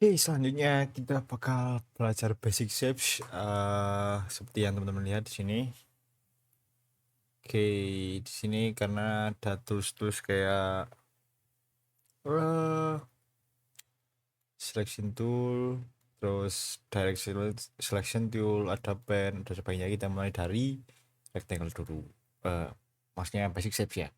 Oke, selanjutnya kita bakal belajar basic shapes seperti yang teman-teman lihat di sini. Oke, di sini karena ada tools-tools kayak eh, selection tool, terus direct selection tool, ada pen, dan sebagainya. Kita mulai dari rectangle dulu. Eh, Maksudnya basic shapes ya.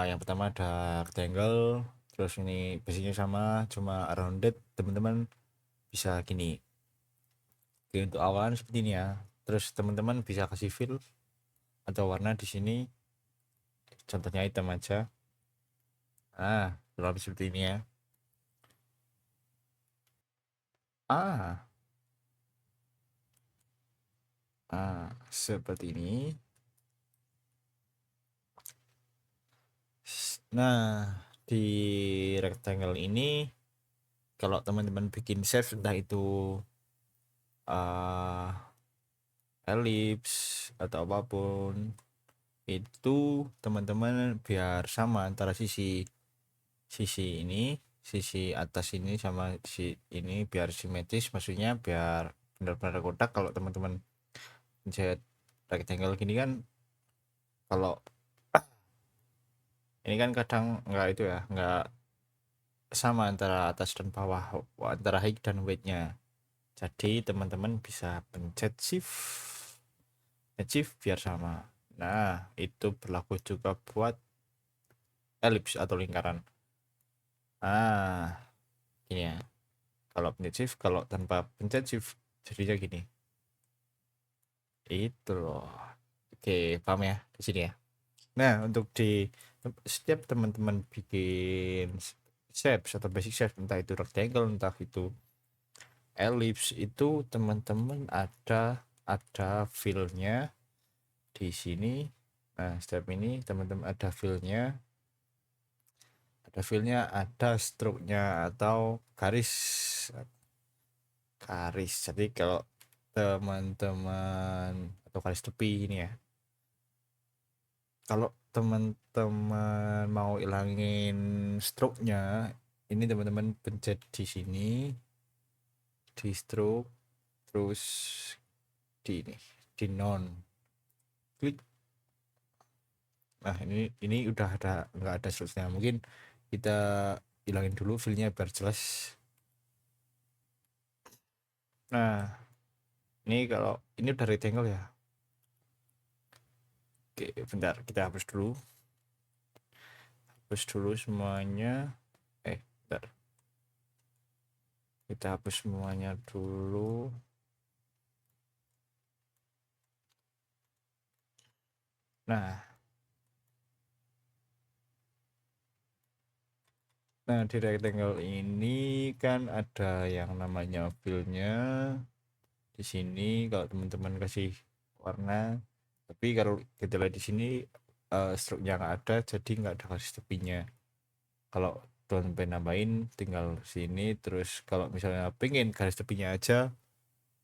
Yang pertama ada rectangle, terus ini basicnya sama, cuma rounded. Teman-teman bisa gini. Oke, untuk awalan seperti ini ya. Terus teman-teman bisa kasih fill atau warna di sini. Contohnya hitam aja. Kurang lebih seperti ini ya. Ah, Seperti ini. Nah, di rectangle ini kalau teman-teman bikin shape entah itu ah ellipse atau apapun, itu teman-teman biar sama antara sisi sisi ini, sisi atas ini sama si ini biar simetris, maksudnya biar benar-benar kotak. Kalau teman-teman pencet rectangle gini kan, kalau ini kan kadang nggak itu ya, nggak sama antara atas dan bawah, antara height dan weightnya. Jadi teman-teman bisa pencet shift biar sama. Nah, itu berlaku juga buat ellipse atau lingkaran. ah Gini ya, kalau pencet shift, kalau tanpa pencet shift jadinya gini. Itu loh. Oke, paham ya di sini ya. Nah, untuk di setiap teman-teman bikin shapes atau basic shape, entah itu rectangle, entah itu ellipse, itu teman-teman ada fillnya di sini. Nah, step ini teman-teman ada stroke-nya atau garis garis. Jadi kalau teman-teman, atau garis tepi ini ya, kalau teman-teman mau ilangin stroke-nya, ini teman-teman pencet di sini, di stroke, terus di ini, di non, klik. Nah, ini udah nggak ada stroke-nya. Mungkin kita ilangin dulu feel-nya biar jelas. Nah, ini kalau ini udah rectangle ya. Oke, bentar, kita hapus dulu semuanya. Bentar, kita hapus semuanya dulu. Nah, di rectangle ini kan ada yang namanya fill-nya di sini. Kalau teman-teman kasih warna, tapi kalau kita lihat di sini stroke-nya nggak ada, jadi nggak ada garis tepinya. Kalau teman-teman nambahin tinggal sini, terus kalau misalnya pengen garis tepinya aja,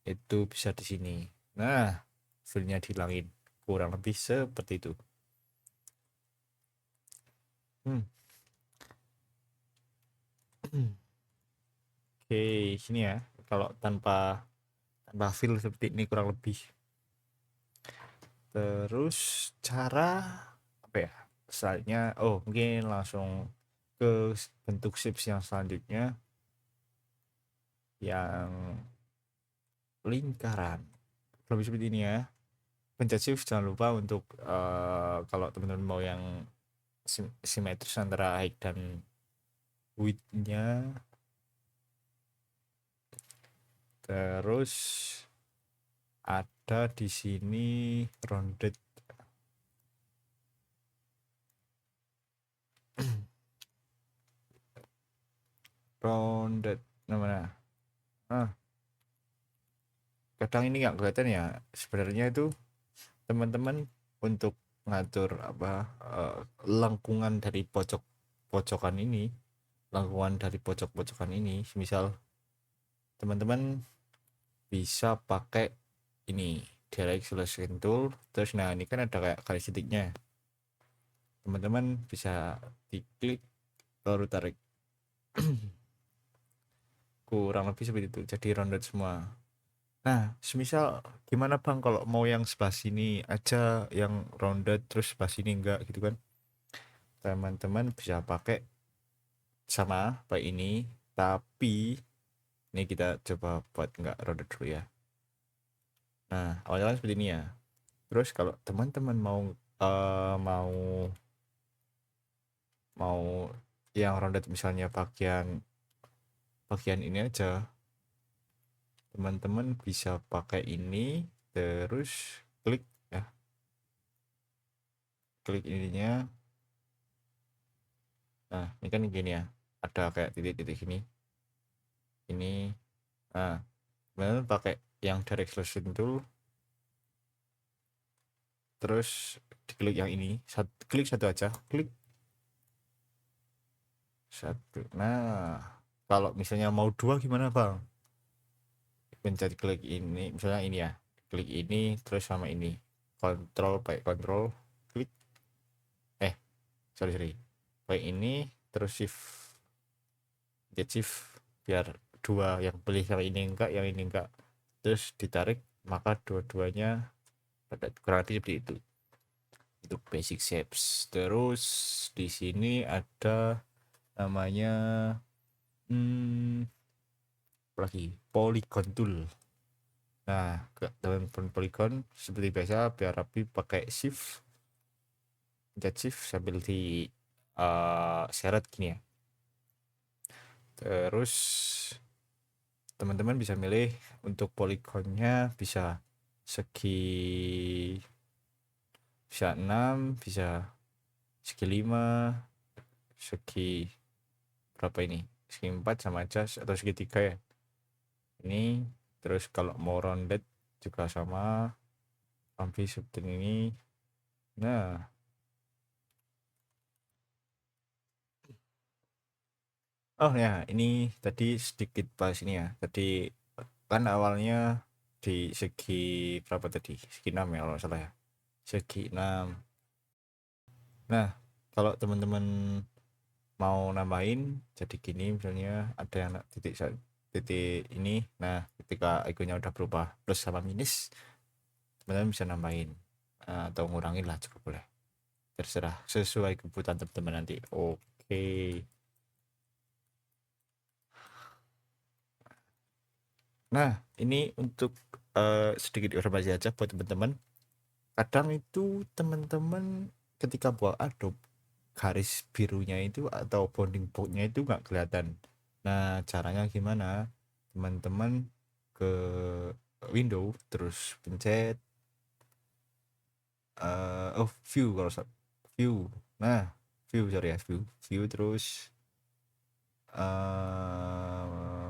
itu bisa di sini. Nah, fill-nya dihilangin, kurang lebih seperti itu. hmm. Oke, sini ya, kalau tanpa fill seperti ini kurang lebih. Terus cara apa ya selanjutnya? Oh, mungkin langsung ke bentuk shapes yang selanjutnya, yang lingkaran. Lebih seperti ini ya. Pencet shift, jangan lupa untuk kalau teman-teman mau yang simetris antara height dan width-nya. Terus ada di sini rounded. Rounded namanya. ah Kadang ini nggak kelihatan ya, sebenarnya itu teman-teman untuk ngatur apa, lengkungan dari pojok-pojokan ini, lengkungan dari pojok-pojokan ini. Misal teman-teman bisa pakai ini direct selection tool, terus nah ini kan ada kayak garis titiknya, teman-teman bisa diklik baru tarik. kurang lebih seperti itu, jadi rounded semua. Nah, semisal gimana Bang kalau mau yang sebelah sini aja yang rounded terus sebelah sini enggak gitu kan? Teman-teman bisa pakai sama kayak ini, tapi ini kita coba buat enggak rounded dulu ya. Nah, awalnya kan seperti ini ya. Terus kalau teman-teman mau mau mau yang rounded misalnya bagian bagian ini aja, teman-teman bisa pakai ini terus klik ya, klik ininya. Nah, ini kan gini ya, ada kayak titik-titik ini. Nah, teman-teman pakai yang direct selection tool, terus diklik yang ini, klik satu aja, klik satu. Nah, kalau misalnya mau dua gimana Bang? Pencet klik ini, misalnya ini ya, klik ini terus sama ini, kontrol pakai kontrol, klik sorry pakai ini terus shift biar dua yang pilih yang ini enggak, yang ini enggak, terus ditarik maka dua-duanya pada kurang lebih seperti itu untuk basic shapes. Terus di sini ada namanya lagi polygon tool. Nah, ke teman-teman polygon seperti biasa biar rapi pakai shift, pencet shift sambil di seret gini ya. Terus teman-teman bisa milih untuk poligonnya, bisa segi bisa 6, bisa segi 5, segi berapa ini, segi 4 sama aja atau segi 3 ya ini. Terus kalau mau rounded juga sama, hampir seperti ini. Nah, oh ya, ini tadi sedikit bahas ini ya. Tadi kan awalnya di segi berapa tadi? Segi 6 ya kalau nggak salah ya. Segi 6. Nah, kalau teman-teman mau nambahin jadi gini, misalnya ada yang titik ini. Nah, ketika ikonnya udah berubah plus sama minus, teman-teman bisa nambahin atau ngurangin lah juga boleh. Terserah sesuai kebutuhan teman-teman nanti. Oke. Nah, ini untuk sedikit informasi aja buat teman-teman. Kadang itu teman-teman ketika buat Adobe, garis birunya itu atau bounding boxnya itu nggak kelihatan. Nah, caranya gimana? Teman-teman ke window terus pencet view, kalau view. Nah, view, sorry ya, view terus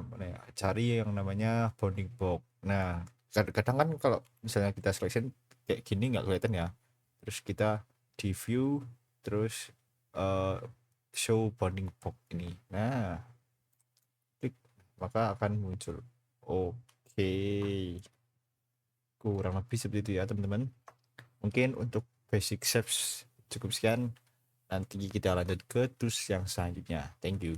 mana ya, cari yang namanya bounding box. Nah, kadang kan kalau misalnya kita selection kayak gini nggak kelihatan ya, terus kita di view terus show bounding box ini. Nah, klik maka akan muncul. Oke, kurang lebih seperti itu ya teman-teman. Mungkin untuk basic shapes cukup sekian, nanti kita lanjut ke tools yang selanjutnya. Thank you.